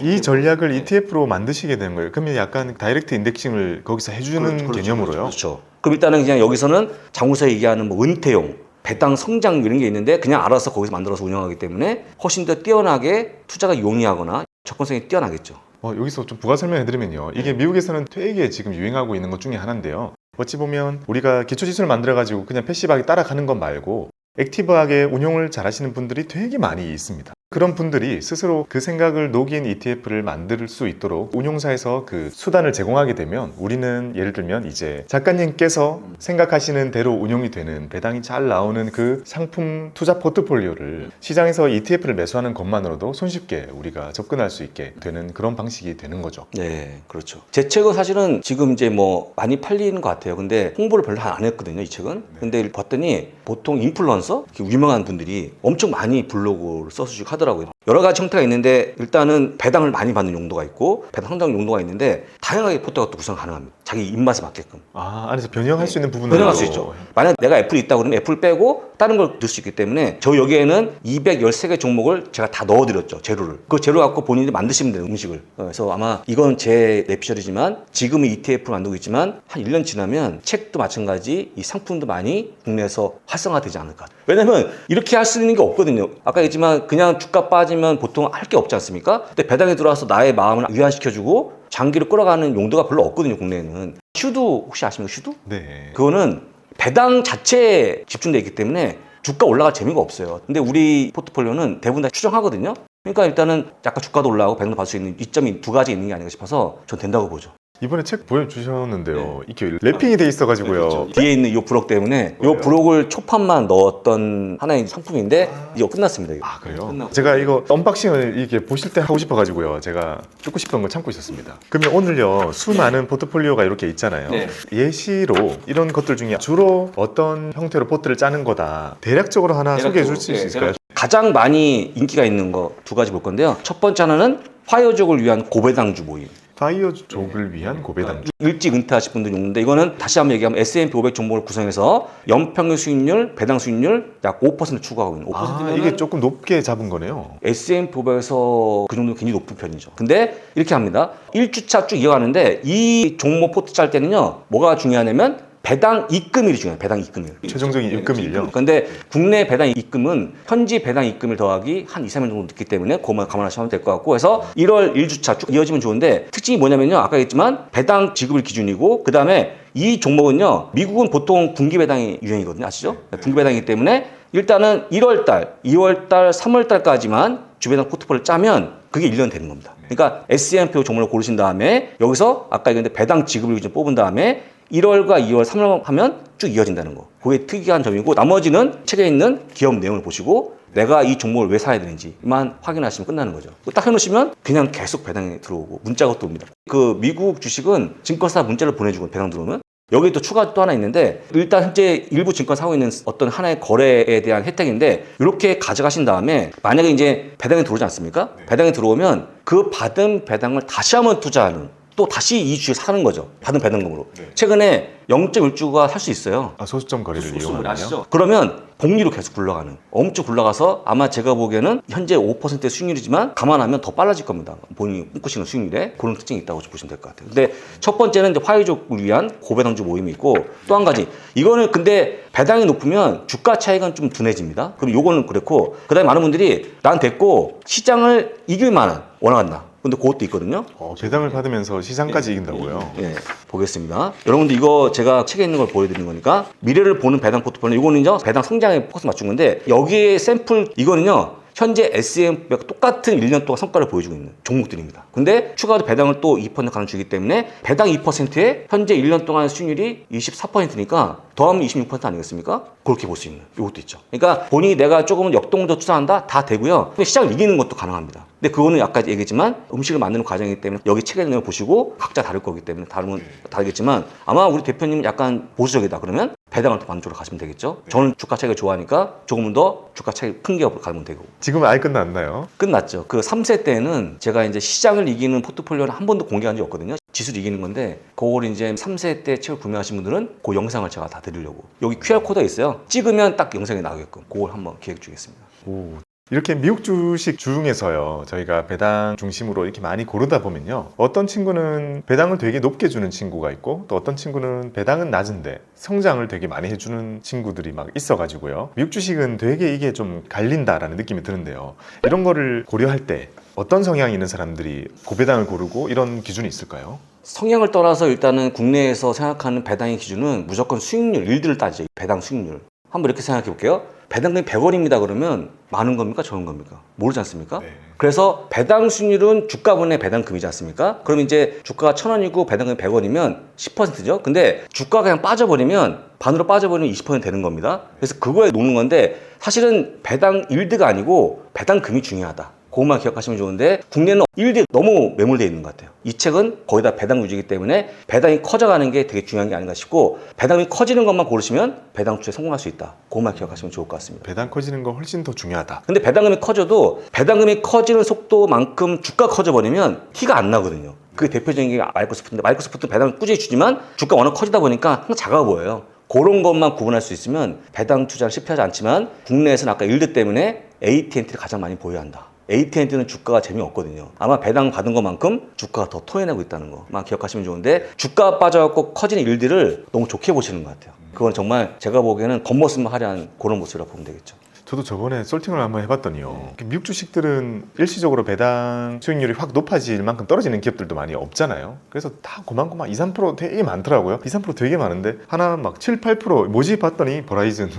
이 전략을 ETF로 만드시게 되는 거예요. 그러면 약간 다이렉트 인덱싱을 거기서 해주는 개념으로요?
그렇죠. 그럼 일단은 그냥 여기서는 장우서 얘기하는 뭐 은퇴용, 배당 성장 이런 게 있는데 그냥 알아서 거기서 만들어서 운영하기 때문에 훨씬 더 뛰어나게 투자가 용이하거나 접근성이 뛰어나겠죠.
여기서 좀 부가 설명해드리면요. 이게 미국에서는 되게 지금 유행하고 있는 것 중에 하나인데요. 어찌 보면 우리가 기초지수를 만들어가지고 그냥 패시브하게 따라가는 것 말고 액티브하게 운용을 잘 하시는 분들이 되게 많이 있습니다. 그런 분들이 스스로 그 생각을 녹인 ETF를 만들 수 있도록 운용사에서 그 수단을 제공하게 되면, 우리는 예를 들면 이제 작가님께서 생각하시는 대로 운용이 되는 배당이 잘 나오는 그 상품 투자 포트폴리오를 시장에서 ETF를 매수하는 것만으로도 손쉽게 우리가 접근할 수 있게 되는 그런 방식이 되는 거죠.
네, 그렇죠. 제 책은 사실은 지금 이제 뭐 많이 팔리는 것 같아요. 근데 홍보를 별로 안 했거든요, 이 책은. 근데 봤더니 보통 인플루언서, 이렇게 유명한 분들이 엄청 많이 블로그를 써주시고 하더라고요. 여러 가지 형태가 있는데 일단은 배당을 많이 받는 용도가 있고 배당 성장 용도가 있는데 다양하게 포트가 또 구성 가능합니다. 자기 입맛에 맞게끔.
안에서 변형할 수 있는 부분은
변형할 수 있죠. 만약 내가 애플이 있다고 그러면 애플 빼고 다른 걸 넣을 수 있기 때문에 저 여기에는 213개 종목을 제가 다 넣어드렸죠. 재료를. 그 재료 갖고 본인이 만드시면 돼요, 음식을. 그래서 아마 이건 제 내피셜이지만 지금은 ETF를 만들고 있지만 한 1년 지나면 책도 마찬가지 이 상품도 많이 국내에서 활성화되지 않을까. 왜냐면 이렇게 할 수 있는 게 없거든요. 아까 얘기했지만 그냥 주가 빠지면 보통 할 게 없지 않습니까? 근데 배당에 들어와서 나의 마음을 위안시켜주고 장기를 끌어가는 용도가 별로 없거든요, 국내에는. 슈드 혹시 아십니까, 슈드?
네.
그거는 배당 자체에 집중되어 있기 때문에 주가 올라갈 재미가 없어요. 근데 우리 포트폴리오는 대부분 다 추정하거든요. 그러니까 일단은 약간 주가도 올라가고 배당도 받을 수 있는 이점이 두 가지 있는 게 아닌가 싶어서 전 된다고 보죠.
이번에 책 보여주셨는데요. 이게 래핑이 돼 있어가지고요.
그렇죠. 뒤에 있는 이 부록 때문에 이 부록을 초판만 넣었던 하나의 상품인데 이거 끝났습니다. 이거.
그래요?
끝나고.
제가 이거 언박싱을 이렇게 보실 때 하고 싶어가지고요. 제가 듣고 싶은 걸 참고 있었습니다. 그러면 오늘요, 수많은 포트폴리오가 이렇게 있잖아요.
네.
예시로 이런 것들 중에 주로 어떤 형태로 포트를 짜는 거다. 대략적으로 하나 소개해 줄 수 있을까요?
가장 많이 인기가 있는 거 두 가지 볼 건데요. 첫 번째 하나는 파이어족을 위한 고배당주 모임.
파이어족을 위한 고배당주.
일찍 은퇴하실 분들이 있는데 이거는 다시 한번 얘기하면 S&P 500 종목을 구성해서 연평균 수익률, 배당 수익률 약 5% 추구하고 있는 5%면
이게 조금 높게 잡은 거네요.
S&P 500에서 그 정도는 굉장히 높은 편이죠. 근데 이렇게 합니다. 1주차 쭉 이어가는데 이 종목 포트 짤 때는요, 뭐가 중요하냐면 배당 입금일이 중요해요. 배당 입금일.
최종적인 입금일요.
근데 국내 배당 입금은 현지 배당 입금일 더하기 한 2, 3년 정도 늦기 때문에 그것만 감안하시면 될 것 같고, 그래서 1월 1주차 쭉 이어지면 좋은데 특징이 뭐냐면요, 아까 얘기했지만 배당 지급일 기준이고, 그 다음에 이 종목은요, 미국은 보통 분기 배당이 유행이거든요. 아시죠? 분기 배당이기 때문에 일단은 1월달, 2월달, 3월달까지만 주배당 포트폴리오를 짜면 그게 1년 되는 겁니다. 그러니까 S&P 종목을 고르신 다음에 여기서 아까 얘기했는데 배당 지급일 기준 뽑은 다음에 1월과 2월, 3월 하면 쭉 이어진다는 거. 그게 특이한 점이고, 나머지는 책에 있는 기업 내용을 보시고 내가 이 종목을 왜 사야 되는지만 확인하시면 끝나는 거죠. 딱 해놓으시면 그냥 계속 배당이 들어오고 문자가 또 옵니다. 그 미국 주식은 증권사 문자를 보내주고 배당 들어오면 여기 또 추가 또 하나 있는데, 일단 현재 일부 증권사 하고 있는 어떤 하나의 거래에 대한 혜택인데 이렇게 가져가신 다음에 만약에 이제 배당이 들어오지 않습니까? 배당이 들어오면 그 받은 배당을 다시 한번 투자하는 또 다시 이 주에 사는 거죠. 받은 배당금으로.
네.
최근에 0.1주가 살 수 있어요.
아, 소수점 거래를 이용하면요.
아시죠? 그러면 복리로 계속 굴러가는, 엄청 굴러가서 아마 제가 보기에는 현재 5%의 수익률이지만 감안하면 더 빨라질 겁니다. 본인이 꿈꾸시는 수익률에 그런 특징이 있다고 보시면 될 것 같아요. 근데 첫 번째는 이제 화이족을 위한 고배당주 모임이 있고, 또 한 가지 이거는 근데 배당이 높으면 주가 차이가 좀 둔해집니다. 그럼 요거는 그렇고, 그다음에 많은 분들이 난 됐고 시장을 이길 만한 원한다. 근데 그것도 있거든요.
배당을 받으면서 시장까지 이긴다고요?
예, 보겠습니다. 여러분들 이거 제가 책에 있는 걸 보여드리는 거니까, 미래를 보는 배당 포트폴리오, 이거는요 배당 성장에 포커스 맞춘 건데, 여기에 샘플 이거는요 현재 S&P가 똑같은 1년 동안 성과를 보여주고 있는 종목들입니다. 근데 추가로 배당을 또 2% 가능 주기 때문에 배당 2%에 현재 1년 동안 수익률이 24%니까 더하면 26% 아니겠습니까? 그렇게 볼 수 있는 이것도 있죠. 그러니까 본인이 내가 조금은 역동적 투자한다 다 되고요. 근데 시장을 이기는 것도 가능합니다. 근데 그거는 아까 얘기했지만 음식을 만드는 과정이기 때문에 여기 책에 내용 보시고 각자 다를 거기 때문에 다르면 다르겠지만, 아마 우리 대표님은 약간 보수적이다 그러면 배당을 더 반쪽으로 가시면 되겠죠. 저는 주가 차익을 좋아하니까 조금은 더 주가 차익 큰 기업으로 가면 되고.
지금은 아예 끝났나요?
끝났죠. 그 3세 때는 제가 이제 시장을 이기는 포트폴리오를 한 번도 공개한 적이 없거든요. 지수를 이기는 건데, 그걸 이제 3세 때 책을 구매하신 분들은 그 영상을 제가 다 드리려고. 여기 QR코드가 있어요. 찍으면 딱 영상이 나오게끔 그걸 한번 기획 중이겠습니다.
오. 이렇게 미국 주식 중에서요, 저희가 배당 중심으로 이렇게 많이 고르다 보면요, 어떤 친구는 배당을 되게 높게 주는 친구가 있고, 또 어떤 친구는 배당은 낮은데 성장을 되게 많이 해주는 친구들이 막 있어가지고요, 미국 주식은 되게 이게 좀 갈린다라는 느낌이 드는데요, 이런 거를 고려할 때 어떤 성향이 있는 사람들이 고배당을 고르고 이런 기준이 있을까요?
성향을 떠나서 일단은 국내에서 생각하는 배당의 기준은 무조건 수익률, 일들을 따지죠. 배당 수익률. 한번 이렇게 생각해 볼게요. 배당금이 100원입니다 그러면 많은 겁니까 적은 겁니까? 모르지 않습니까?
네.
그래서 배당 수익률은 주가분의 배당금이지 않습니까? 그럼 이제 주가가 1,000원이고 배당금이 100원이면 10%죠. 근데 주가가 그냥 빠져버리면, 반으로 빠져버리면 20% 되는 겁니다. 그래서 그거에 놓는 건데, 사실은 배당 일드가 아니고 배당금이 중요하다. 그것만 기억하시면 좋은데, 국내는 일드 너무 매몰되어 있는 것 같아요. 이 책은 거의 다 배당 위주이기 때문에 배당이 커져가는 게 되게 중요한 게 아닌가 싶고, 배당이 커지는 것만 고르시면 배당 투자에 성공할 수 있다. 그것만 기억하시면 좋을 것 같습니다.
배당 커지는 거 훨씬 더 중요하다.
근데 배당금이 커져도 배당금이 커지는 속도만큼 주가 커져버리면 티가 안 나거든요. 그게 대표적인 게 마이크로소프트인데, 마이크로소프트 배당을 꾸준히 주지만 주가 워낙 커지다 보니까 항상 작아 보여요. 그런 것만 구분할 수 있으면 배당 투자를 실패하지 않지만, 국내에서는 아까 일드 때문에 AT&T를 가장 많이 보유한다. AT&T는 주가가 재미없거든요. 아마 배당 받은 것만큼 주가가 더 토해내고 있다는 것만 기억하시면 좋은데, 주가 빠져갖고 커지는 일들을 너무 좋게 보시는 것 같아요. 그건 정말 제가 보기에는 겉모습만 화려한 그런 모습이라고 보면 되겠죠.
저도 저번에 솔팅을 한번 해봤더니요, 미국 주식들은 일시적으로 배당 수익률이 확 높아질 만큼 떨어지는 기업들도 많이 없잖아요. 그래서 다 고만고만 2, 3% 되게 많더라고요. 2, 3% 되게 많은데 하나 막 7, 8% 뭐지 봤더니 버라이즌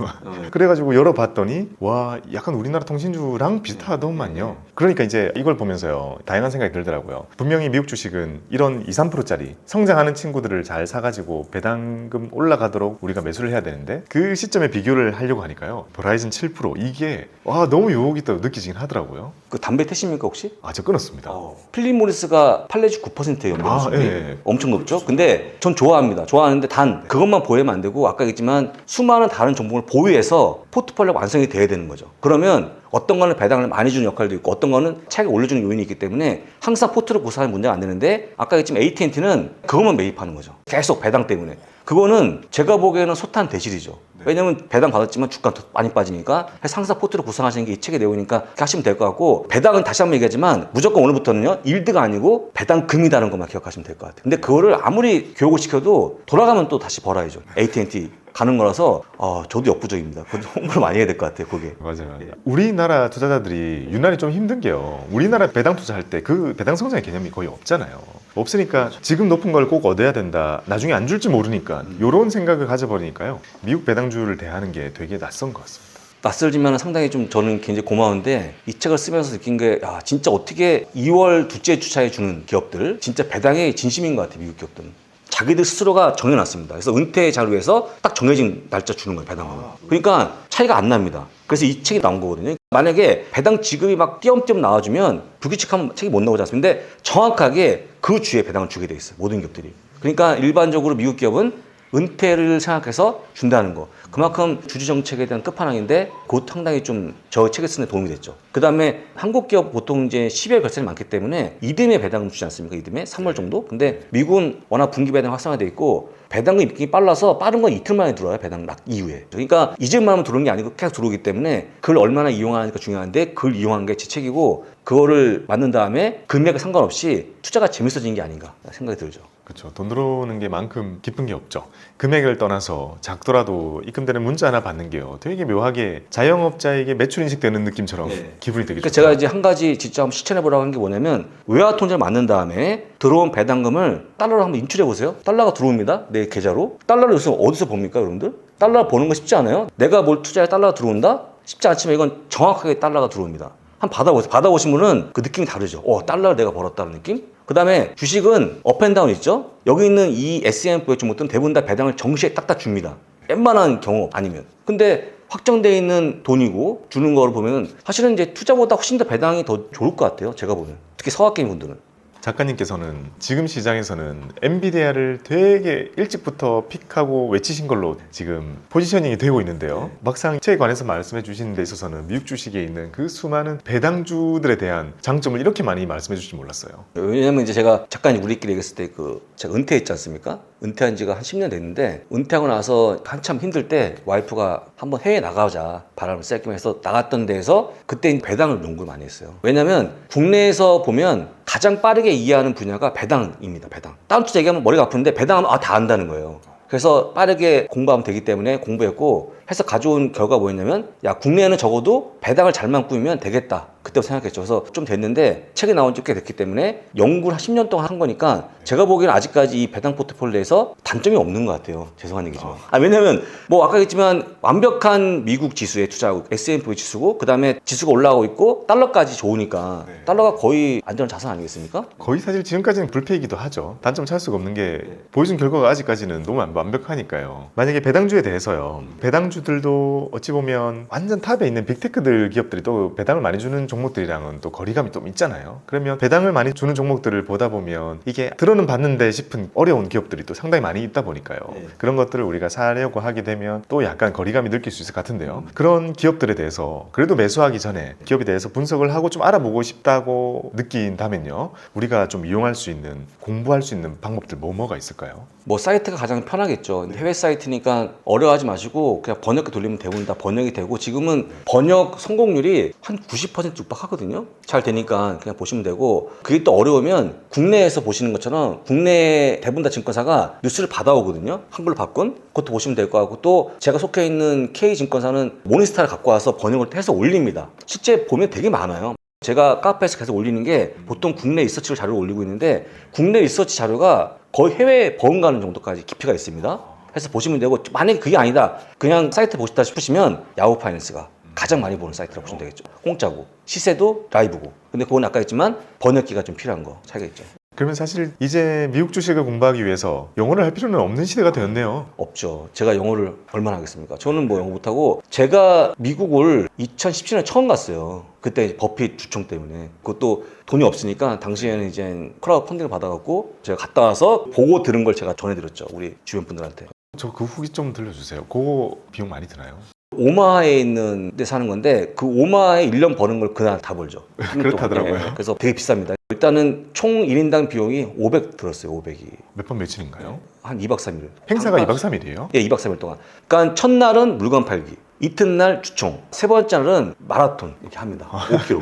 그래가지고 열어봤더니 와, 약간 우리나라 통신주랑 비슷하더만요. 그러니까 이제 이걸 보면서요, 다양한 생각이 들더라고요. 분명히 미국 주식은 이런 2, 3%짜리 성장하는 친구들을 잘 사가지고 배당금 올라가도록 우리가 매수를 해야 되는데, 그 시점에 비교를 하려고 하니까요, 버라이즌 7%, 이게 와, 너무 유혹이 있다고 느끼긴 하더라고요.
그 담배 태십니까 혹시?
아, 저 끊었습니다.
필립 모리스가 팔레지 9%예요.
예.
엄청 높죠. 근데 전 좋아합니다. 좋아하는데 단 그것만 보유하면 안 되고, 아까 얘기했지만 수많은 다른 종목을 보유해서 포트폴리오가 완성이 돼야 되는 거죠. 그러면 어떤 거는 배당을 많이 주는 역할도 있고, 어떤 거는 차익을 올려주는 요인이 있기 때문에 항상 포트를 구사하는 문제가 안 되는데, 아까 얘기했지만 AT&T는 그것만 매입하는 거죠. 계속 배당 때문에. 그거는 제가 보기에는 소탄 대실이죠. 왜냐면 배당 받았지만 주가 더 많이 빠지니까, 상사 포트를 구성하시는 게 이 책의 내용이니까 그렇게 하시면 될 것 같고, 배당은 다시 한번 얘기하지만 무조건 오늘부터는요 일드가 아니고 배당금이라는 것만 기억하시면 될 것 같아요. 근데 그거를 아무리 교육을 시켜도 돌아가면 또 다시 벌어야죠. AT&T 가는 거라서 저도 역부족입니다. 그것도 홍보를 많이 해야 될 것 같아요. 그게.
맞아요. 우리나라 투자자들이 유난히 좀 힘든 게요, 우리나라 배당 투자할 때 그 배당 성장의 개념이 거의 없잖아요. 없으니까 지금 높은 걸 꼭 얻어야 된다, 나중에 안 줄지 모르니까, 이런 생각을 가져버리니까요, 미국 배당주를 대하는 게 되게 낯선 것 같습니다.
낯설지만 상당히 좀 저는 굉장히 고마운데, 이 책을 쓰면서 느낀 게, 야, 진짜 어떻게 2월 둘째 주차에 주는 기업들 진짜 배당에 진심인 것 같아요. 미국 기업들은 자기들 스스로가 정해놨습니다. 그래서 은퇴 자료에서 딱 정해진 날짜 주는 거예요, 배당을. 그러니까 차이가 안 납니다. 그래서 이 책이 나온 거거든요. 만약에 배당 지급이 막 띄엄띄엄 나와주면 불규칙하면 책이 못 나오지 않습니까? 근데 정확하게 그 주에 배당을 주게 돼 있어요, 모든 기업들이. 그러니까 일반적으로 미국 기업은 은퇴를 생각해서 준다는 거. 그만큼 주주 정책에 대한 끝판왕인데 그것 상당히 좀 저 책을 쓰는 데 도움이 됐죠. 그 다음에 한국 기업 보통 이제 12월 결산이 많기 때문에 이듬해 배당금 주지 않습니까? 이듬해 3월 정도. 근데 미국은 워낙 분기 배당 활성화돼 있고 배당금 입금이 빨라서 빠른 건 이틀 만에 들어와요. 배당 락 이후에. 그러니까 이제만 하면 들어오는 게 아니고 계속 들어오기 때문에 그걸 얼마나 이용하니까 중요한데 그걸 이용한 게 제 책이고 그거를 만든 다음에 금액에 상관없이 투자가 재밌어지는 게 아닌가 생각이 들죠.
그렇죠. 돈 들어오는 게 만큼 기쁜 게 없죠. 금액을 떠나서 작더라도 입금되는 문자 하나 받는 게요. 되게 묘하게 자영업자에게 매출 인식되는 느낌처럼
네.
기분이 되게
그러니까
좋죠.
제가 이제 한 가지 진짜 한번 실천해 보라고 한 게 뭐냐면 외화 통장을 만든 다음에 들어온 배당금을 달러로 한번 인출해 보세요. 달러가 들어옵니다. 내 계좌로. 달러를 요즘 어디서 봅니까, 여러분들? 달러 버는 거 쉽지 않아요. 내가 뭘 투자해 달러가 들어온다? 쉽지 않지만 이건 정확하게 달러가 들어옵니다. 한번 받아보세요. 받아보신 분은 그 느낌이 다르죠. 달러를 내가 벌었다는 느낌? 그 다음에 주식은 업앤다운 있죠? 여기 있는 이 S&P 500 종목들은 대부분 다 배당을 정시에 딱딱 줍니다. 웬만한 경우 아니면. 근데 확정되어 있는 돈이고 주는 거를 보면 사실은 이제 투자보다 훨씬 더 배당이 더 좋을 것 같아요. 제가 보면. 특히 서학개인 분들은.
작가님께서는 지금 시장에서는 엔비디아를 되게 일찍부터 픽하고 외치신 걸로 지금 포지셔닝이 되고 있는데요. 막상 책에 관해서 말씀해 주시는 데 있어서는 미국 주식에 있는 그 수많은 배당주들에 대한 장점을 이렇게 많이 말씀해 주실 줄 몰랐어요.
왜냐면 이제 제가 작가님 우리끼리 얘기했을 때 제가 은퇴했지 않습니까? 은퇴한 지가 한 10년 됐는데 은퇴하고 나서 한참 힘들 때 와이프가 한번 해외 나가자 바람을 쐬기만 해서 나갔던 데에서 그때 배당을 연구를 많이 했어요. 왜냐면 국내에서 보면 가장 빠르게 이해하는 분야가 배당입니다. 배당. 다른 투자 얘기하면 머리가 아픈데 배당하면 다 안다는 거예요. 그래서 빠르게 공부하면 되기 때문에 공부했고 해서 가져온 결과가 뭐였냐면 야 국내에는 적어도 배당을 잘만 꾸미면 되겠다. 그때부터 생각했죠. 그래서 좀 됐는데 책이 나온 지 꽤 됐기 때문에 연구를 한 10년 동안 한 거니까 제가 보기에는 아직까지 이 배당 포트폴리오에서 단점이 없는 것 같아요. 죄송한 얘기지만. 왜냐면 뭐 아까 했지만 완벽한 미국 지수에 투자하고 S&P 500 지수고 그 다음에 지수가 올라가고 있고 달러까지 좋으니까 달러가 거의 안전한 자산 아니겠습니까?
거의 사실 지금까지는 불패이기도 하죠. 단점 찾을 수가 없는 게 보여준 결과가 아직까지는 너무 완벽하니까요. 만약에 배당주에 대해서요. 배당주들도 어찌 보면 완전 탑에 있는 빅테크들 기업들이 또 배당을 많이 주는 종목들이랑은 또 거리감이 좀 있잖아요. 그러면 배당을 많이 주는 종목들을 보다 보면 이게 들어는 봤는데 싶은 어려운 기업들이 또 상당히 많이 있다 보니까요. 그런 것들을 우리가 사려고 하게 되면 또 약간 거리감이 느낄 수 있을 것 같은데요. 그런 기업들에 대해서 그래도 매수하기 전에 기업에 대해서 분석을 하고 좀 알아보고 싶다고 느낀다면요. 우리가 좀 이용할 수 있는 공부할 수 있는 방법들 뭐가 있을까요?
뭐 사이트가 가장 편하겠죠. 근데 해외 사이트니까 어려워하지 마시고 그냥 번역기 돌리면 대부분 다 번역이 되고 지금은 번역 성공률이 한 90% 육박하거든요. 잘 되니까 그냥 보시면 되고 그게 또 어려우면 국내에서 보시는 것처럼 국내 대부분 다 증권사가 뉴스를 받아오거든요. 한글로 바꾼 그것도 보시면 될 것 같고 또 제가 속해 있는 K증권사는 모닝스타를 갖고 와서 번역을 해서 올립니다. 실제 보면 되게 많아요. 제가 카페에서 계속 올리는 게 보통 국내 리서치 자료를 올리고 있는데 국내 리서치 자료가 거의 해외에 버금가는 정도까지 깊이가 있습니다. 해서 보시면 되고 만약에 그게 아니다 그냥 사이트 보시다 싶으시면 야후 파이낸스가 가장 많이 보는 사이트라고 보시면 되겠죠. 공짜고 시세도 라이브고 근데 그건 아까 했지만 번역기가 좀 필요한 거 차이가 있죠.
그러면 사실 이제 미국 주식을 공부하기 위해서 영어를 할 필요는 없는 시대가 되었네요.
없죠. 제가 영어를 얼마나 하겠습니까? 저는 뭐 영어 못하고 제가 미국을 2017년에 처음 갔어요. 그때 버핏 주총 때문에 그것도 돈이 없으니까 당시에는 이제 크라우드 펀딩을 받아갖고 제가 갔다 와서 보고 들은 걸 제가 전해드렸죠. 우리 주변 분들한테.
저 그 후기 좀 들려주세요. 그거 비용 많이 드나요?
오마하에 있는 데 사는 건데 그 오마하에 1년 버는 걸 그날 다 벌죠.
그렇다더라고요.
네. 그래서 되게 비쌉니다. 일단은 총 1인당 비용이 500 들었어요. 500이.
몇 번 며칠인가요?
한 2박 3일.
행사가 2박 3일이에요?
예, 2박 3일 동안. 그러니까 첫날은 물건 팔기, 이튿날 주총, 세 번째 날은 마라톤 이렇게 합니다. 5km.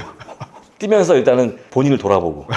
뛰면서 일단은 본인을 돌아보고.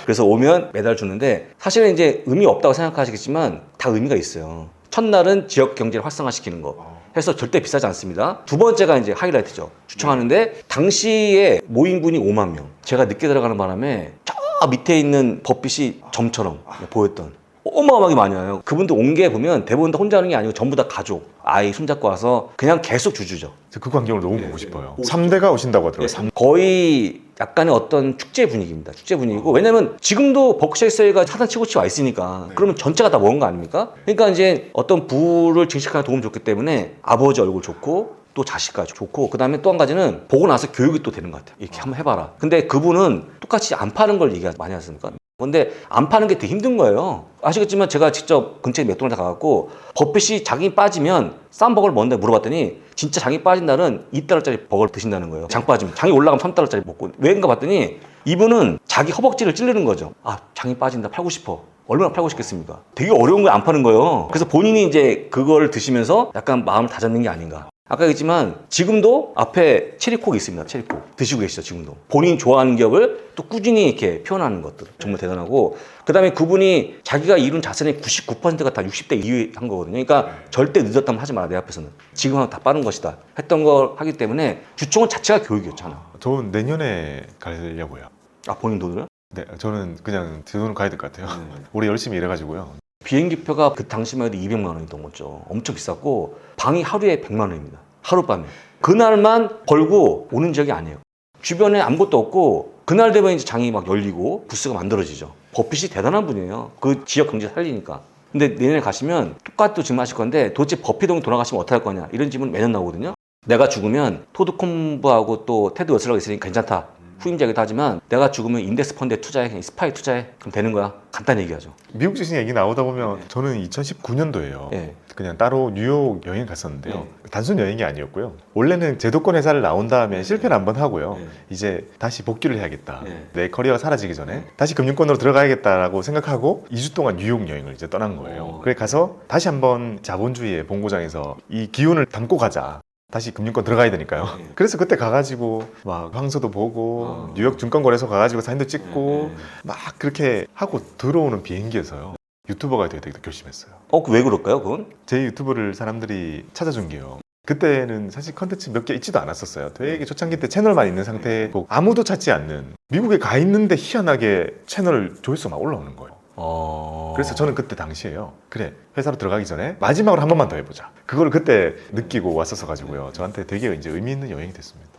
그래서 오면 메달 주는데 사실은 이제 의미 없다고 생각하시겠지만 다 의미가 있어요. 첫날은 지역 경제를 활성화시키는 거. 해서 절대 비싸지 않습니다. 두 번째가 이제 하이라이트죠. 주총하는데 당시에 모임군이 5만 명. 제가 늦게 들어가는 바람에 저 밑에 있는 버핏이 점처럼 보였던 어마어마하게 많이 와요. 그분들 온 게 보면 대부분 다 혼자 하는 게 아니고 전부 다 가족, 아이 손잡고 와서 그냥 계속 주주죠.
그 광경을 너무 보고 싶어요. 3대가 오신다고 하더라고요.
거의 약간의 어떤 축제 분위기입니다. 축제 분위기고 왜냐면 지금도 버크셔일스가 사단 치고치 와 있으니까 그러면 전체가 다 먹은 거 아닙니까? 그러니까 이제 어떤 부를 증식하는 도움 줬기 때문에 아버지 얼굴 좋고 또 자식까지 좋고 그 다음에 또 한 가지는 보고 나서 교육이 또 되는 것 같아요. 이렇게 한번 해봐라. 근데 그분은 똑같이 안 파는 걸 얘기 많이 하십니까? 근데 안 파는 게 되게 힘든 거예요. 아시겠지만 제가 직접 근처에 맥도날드 가갖고 버핏이 장이 빠지면 싼 버거를 먹는다 물어봤더니 진짜 장이 빠진 날은 2달러짜리 버거를 드신다는 거예요. 장 빠지면. 장이 올라가면 3달러짜리 먹고. 왜인가 봤더니 이분은 자기 허벅지를 찌르는 거죠. 아, 장이 빠진다. 팔고 싶어. 얼마나 팔고 싶겠습니까? 되게 어려운 거 안 파는 거예요. 그래서 본인이 이제 그걸 드시면서 약간 마음을 다잡는 게 아닌가. 아까 얘기했지만 지금도 앞에 체리콕이 있습니다. 체리콕. 드시고 계시죠, 지금도. 본인이 좋아하는 기업을 또 꾸준히 이렇게 표현하는 것들. 정말 대단하고. 그 다음에 그분이 자기가 이룬 자산의 99%가 다 60대 이후에 한 거거든요. 그러니까 절대 늦었다면 하지 마라, 내 앞에서는. 지금 하면 다 빠른 것이다. 했던 걸 하기 때문에 주총은 자체가 교육이었잖아.
저는 내년에 가려고요.
아, 본인 돈을?
네, 저는 그냥 제 돈을 가야 될 것 같아요. 올해 열심히 일해가지고요.
비행기표가 그 당시만 해도 200만 원이던 거죠. 엄청 비쌌고 방이 하루에 100만 원입니다. 하룻밤에. 그날만 벌고 오는 지역이 아니에요. 주변에 아무것도 없고 그날 되면 이제 장이 막 열리고 부스가 만들어지죠. 버핏이 대단한 분이에요. 그 지역 경제 살리니까. 근데 내년에 가시면 똑같이 질문하실 건데 도대체 버핏 동이 돌아가시면 어떡할 거냐 이런 질문 매년 나오거든요. 내가 죽으면 토드 콤브하고 또 테드 러셀러가 있으니까 괜찮다. 후임자이기도 하지만 내가 죽으면 인덱스 펀드에 투자해, 그냥 스파이 투자해. 그럼 되는 거야. 간단히 얘기하죠.
미국 주식 얘기 나오다 보면 저는 2019년도에요.
예.
그냥 따로 뉴욕 여행 갔었는데요.
네.
단순 여행이 아니었고요. 원래는 제도권 회사를 나온 다음에 실패를 한번 하고요.
네.
이제 다시 복귀를 해야겠다.
네.
내 커리어가 사라지기 전에 다시 금융권으로 들어가야겠다라고 생각하고 2주 동안 뉴욕 여행을 이제 떠난 거예요. 그래 가서 다시 한번 자본주의의 본고장에서 이 기운을 담고 가자. 다시 금융권 들어가야 되니까요.
네.
그래서 그때 가가지고 막 황소도 보고 뉴욕 증권거래소 가가지고 사진도 찍고 막 그렇게 하고 들어오는 비행기에서요. 유튜버가 되게 결심했어요.
왜 그럴까요, 그건?
제 유튜브를 사람들이 찾아준 게요. 그때는 사실 컨텐츠 몇 개 있지도 않았었어요. 되게 초창기 때 채널만 있는 상태고 아무도 찾지 않는 미국에 가 있는데 희한하게 채널 조회수가 막 올라오는 거예요. 그래서 저는 그때 당시에요. 그래, 회사로 들어가기 전에 마지막으로 한 번만 더 해보자. 그거를 그때 느끼고 왔었어 가지고요. 저한테 되게 이제 의미 있는 여행이 됐습니다.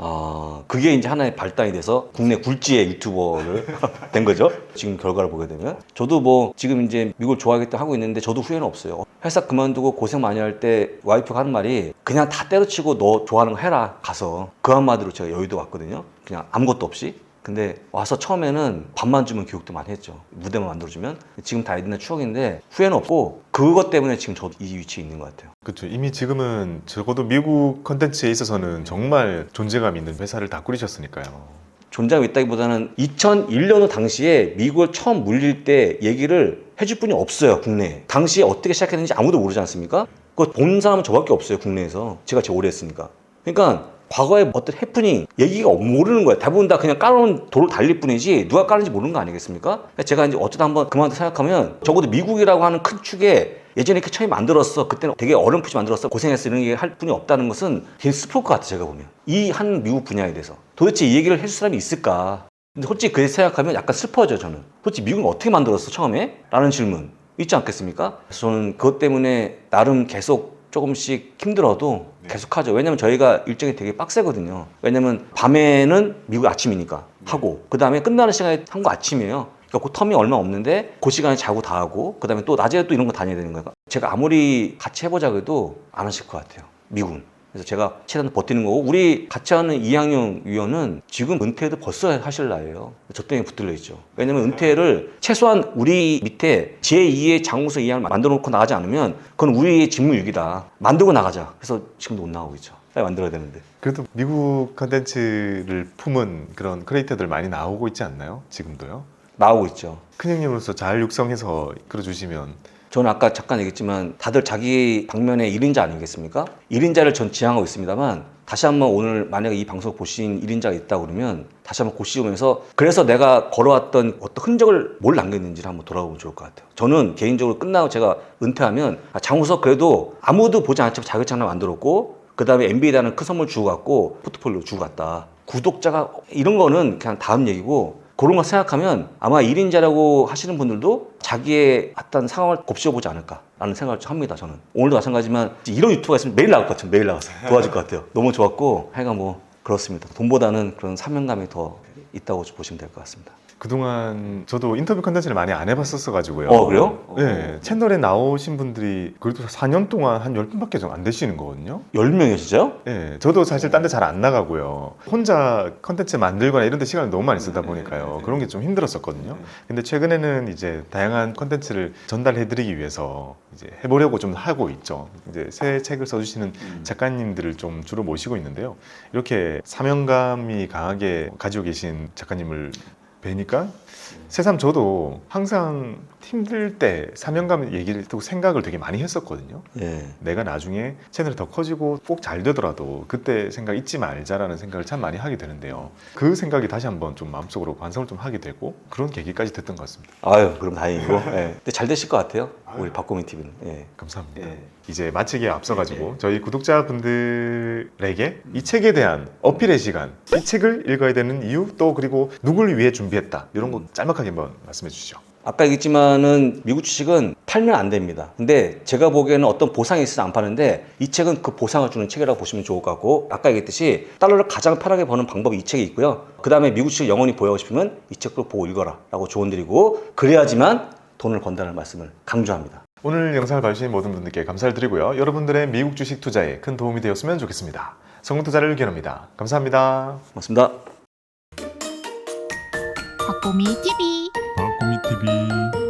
그게 이제 하나의 발단이 돼서 국내 굴지의 유튜버를 된 거죠. 지금 결과를 보게 되면. 저도 뭐 지금 이제 미국을 좋아하겠다 하고 있는데 저도 후회는 없어요. 회사 그만두고 고생 많이 할 때 와이프가 하는 말이 그냥 다 때려치고 너 좋아하는 거 해라. 가서. 그 한마디로 제가 여의도 왔거든요. 그냥 아무것도 없이. 근데 와서 처음에는 밥만 주면 교육도 많이 했죠. 무대만 만들어주면. 지금 다 옛날 추억인데 후회는 없고 그것 때문에 지금 저도 이 위치에 있는 것 같아요.
그렇죠. 이미 지금은 적어도 미국 컨텐츠에 있어서는 정말 존재감 있는 회사를 다 꾸리셨으니까요.
존재감이 있다기보다는 2001년 당시에 미국을 처음 물릴 때 얘기를 해줄 분이 없어요, 국내에. 당시에 어떻게 시작했는지 아무도 모르지 않습니까? 그거 본 사람은 저밖에 없어요, 국내에서. 제가 제일 오래 했으니까. 그러니까 과거에 어떤 해프닝 얘기가 모르는 거예요. 대부분 다 그냥 깔아놓은 돌을 달릴 뿐이지 누가 깔는지 모르는 거 아니겠습니까? 제가 이제 어쩌다 한번 그만둬 생각하면 적어도 미국이라고 하는 큰 축에 예전에 이렇게 처음 만들었어. 그때는 되게 어렴풋이 만들었어. 고생했어. 이런 얘기 할 분이 없다는 것은 되게 슬플 것 같아요. 제가 보면. 이 한 미국 분야에 대해서. 도대체 이 얘기를 해줄 사람이 있을까? 근데 솔직히 그렇게 생각하면 약간 슬퍼져요, 저는. 솔직히 미국은 어떻게 만들었어, 처음에? 라는 질문 있지 않겠습니까? 그래서 저는 그것 때문에 나름 계속 조금씩 힘들어도 계속하죠. 왜냐면 저희가 일정이 되게 빡세거든요. 왜냐면 밤에는 미국 아침이니까 하고 그 다음에 끝나는 시간에 한국 아침이에요. 그러니까 그 텀이 얼마 없는데 그 시간에 자고 다 하고 그 다음에 또 낮에 또 이런 거 다녀야 되는 거예요. 제가 아무리 같이 해보자 그래도 안 하실 것 같아요. 미국은. 그래서 제가 최대한 버티는 거고 우리 같이 하는 이항용 위원은 지금 은퇴도 벌써 하실 나이에요. 저 때문에 붙들려 있죠. 왜냐면 은퇴를 최소한 우리 밑에 제2의 장우서 이항을 만들어 놓고 나가지 않으면 그건 우리의 직무유기다. 만들고 나가자. 그래서 지금도 못 나가고 있죠. 빨리 만들어야 되는데.
그래도 미국 컨텐츠를 품은 그런 크리에이터들 많이 나오고 있지 않나요? 지금도요?
나오고 있죠.
큰형님으로서 잘 육성해서 이끌어주시면
저는 아까 잠깐 얘기했지만 다들 자기 방면의 1인자 아니겠습니까? 1인자를 전 지향하고 있습니다만 다시 한번 오늘 만약에 이 방송을 보신 1인자가 있다고 그러면 다시 한번 고시면서 그래서 내가 걸어왔던 어떤 흔적을 뭘 남겼는지를 한번 돌아보면 좋을 것 같아요. 저는 개인적으로 끝나고 제가 은퇴하면 장우석 그래도 아무도 보지 않지만 자격증 하나 만들었고 그 다음에 MBA라는 큰 선물 주고 갔고 포트폴리오 주고 갔다. 구독자가 이런 거는 그냥 다음 얘기고 그런 거 생각하면 아마 1인자라고 하시는 분들도 자기의 어떤 상황을 곱씹어보지 않을까라는 생각을 합니다. 저는 오늘도 마찬가지지만 이런 유튜브가 있으면 매일 나올 것 같아요. 매일 나와서 도와줄 것 같아요. 너무 좋았고 하여간 뭐 그렇습니다. 돈보다는 그런 사명감이 더 있다고 보시면 될 것 같습니다.
그동안 저도 인터뷰 컨텐츠를 많이 안 해봤었어가지고요.
그래요?
네, 채널에 나오신 분들이 그래도 4년 동안 한 10분밖에 안 되시는 거거든요.
10명이요, 진짜요?
네, 저도 사실 딴 데 잘 안 나가고요. 혼자 컨텐츠 만들거나 이런 데 시간을 너무 많이 쓰다 보니까요. 그런 게 좀 힘들었었거든요. 근데 최근에는 이제 다양한 컨텐츠를 전달해드리기 위해서 이제 해보려고 좀 하고 있죠. 이제 새 책을 써주시는 작가님들을 좀 주로 모시고 있는데요. 이렇게 사명감이 강하게 가지고 계신 작가님을 뵈니까 새삼 저도 항상 힘들 때 사명감 얘기를 듣고 생각을 되게 많이 했었거든요.
예.
내가 나중에 채널이 더 커지고 꼭 잘 되더라도 그때 생각 잊지 말자라는 생각을 참 많이 하게 되는데요. 그 생각이 다시 한번 좀 마음속으로 반성을 좀 하게 되고 그런 계기까지 됐던 것 같습니다.
아유, 그럼 다행이고. 예. 근데 잘 되실 것 같아요. 우리 박고미 TV는. 예.
감사합니다.
예.
이제 마치기에 앞서가지고 저희 구독자분들에게 이 책에 대한 어필의 시간, 이 책을 읽어야 되는 이유, 또 그리고 누구를 위해 준비했다 이런 거 짤막하게 한번 말씀해 주시죠.
아까 얘기했지만은 미국 주식은 팔면 안 됩니다. 근데 제가 보기에는 어떤 보상이 있어서 안 파는데 이 책은 그 보상을 주는 책이라고 보시면 좋을 것 같고, 아까 얘기했듯이 달러를 가장 편하게 버는 방법이 이 책이 있고요. 그 다음에 미국 주식을 영원히 보유하고 싶으면 이 책을 보고 읽어라 라고 조언드리고, 그래야지만 돈을 번다는 말씀을 강조합니다.
오늘 영상을 봐주신 모든 분들께 감사를 드리고요. 여러분들의 미국 주식 투자에 큰 도움이 되었으면 좋겠습니다. 성공투자를 기원합니다. 감사합니다.
고맙습니다.
박보미 TV
박고미 TV